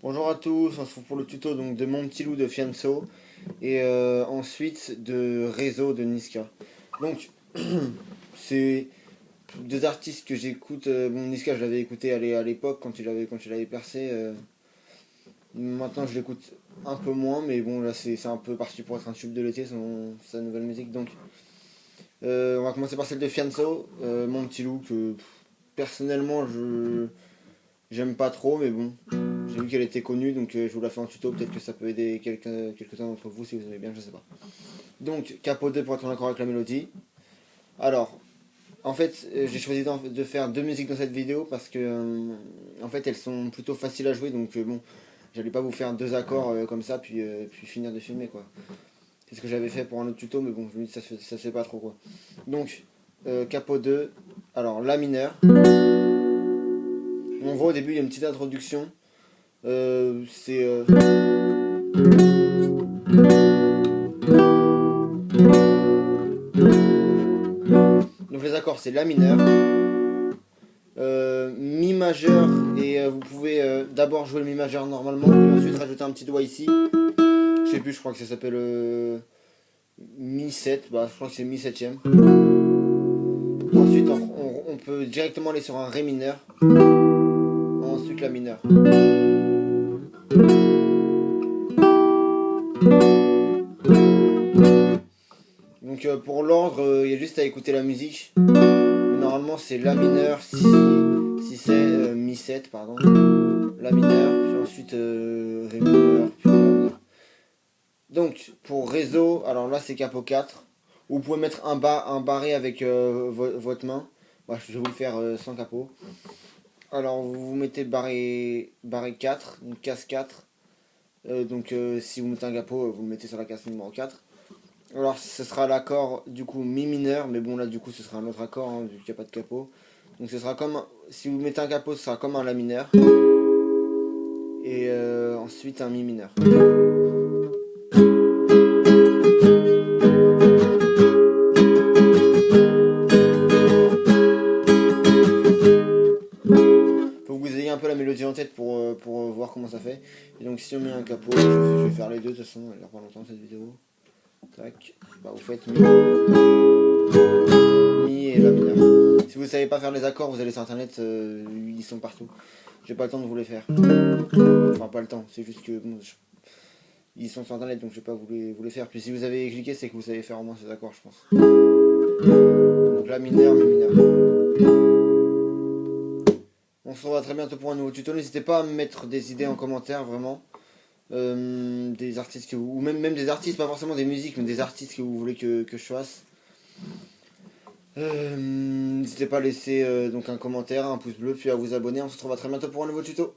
Bonjour à tous, on se retrouve pour le tuto donc, de Mon Petit Loup de Fianso et ensuite de Réseau de Niska. Donc, c'est deux artistes que j'écoute. Bon, Niska, je l'avais écouté à l'époque quand il avait percé. Maintenant, je l'écoute un peu moins, mais bon, là, c'est un peu parti pour être un tube de l'été, sa nouvelle musique. Donc, on va commencer par celle de Fianso, Mon Petit Loup, que personnellement, j'aime pas trop, mais bon. J'ai vu qu'elle était connue, donc je vous la fais en tuto. Peut-être que ça peut aider quelques-uns d'entre vous si vous aimez bien, je sais pas. Donc, Capo 2 pour être en accord avec la mélodie. Alors, en fait, j'ai choisi de faire deux musiques dans cette vidéo parce que, en fait, elles sont plutôt faciles à jouer. Donc, bon, j'allais pas vous faire deux accords comme ça, puis finir de filmer, quoi. C'est ce que j'avais fait pour un autre tuto, mais bon, je me dis ça se fait pas trop, quoi. Donc, Capo 2, alors, La mineur. On voit au début, il y a une petite introduction. C'est donc les accords, c'est La mineur, Mi majeur, et vous pouvez d'abord jouer le Mi majeur normalement, puis ensuite rajouter un petit doigt ici. Je sais plus, je crois que ça s'appelle Mi 7, bah je crois que c'est Mi septième. Ensuite on peut directement aller sur un Ré mineur, ensuite La mineur. Donc pour l'ordre, il y a juste à écouter la musique. Mais normalement c'est La mineur, si c'est Mi 7, pardon. La mineur, puis ensuite Ré mineur, puis La mineur. Donc pour réseau, alors là c'est Capo 4. Vous pouvez mettre un barré avec votre main. Moi je vais vous le faire sans capot. Alors vous mettez barré 4, une case 4. Donc si vous mettez un capot, vous le mettez sur la case numéro 4. Alors ce sera l'accord du coup Mi mineur, mais bon là du coup ce sera un autre accord hein, vu qu'il n'y a pas de capot. Donc ce sera comme, si vous mettez un capot, ce sera comme un La mineur. Et ensuite un Mi mineur. Faut que vous ayez un peu la mélodie en tête pour voir comment ça fait. Et donc si on met un capot, je vais faire les deux de toute façon, elle dure pas longtemps cette vidéo. Tac, bah vous faites mi et La mineur. Si vous savez pas faire les accords, vous allez sur internet, ils sont partout. J'ai pas le temps de vous les faire. Enfin pas le temps, c'est juste que bon, ils sont sur internet donc je vais pas vous les faire. Puis si vous avez cliqué, c'est que vous savez faire au moins ces accords, je pense. Donc La mineur, Mi mineur. On se revoit très bientôt pour un nouveau tuto. N'hésitez pas à me mettre des idées en commentaire, vraiment. Des artistes ou même des artistes, pas forcément des musiques, mais des artistes que vous voulez que je fasse. N'hésitez pas à laisser donc un commentaire, un pouce bleu, puis à vous abonner. On se retrouve très bientôt pour un nouveau tuto.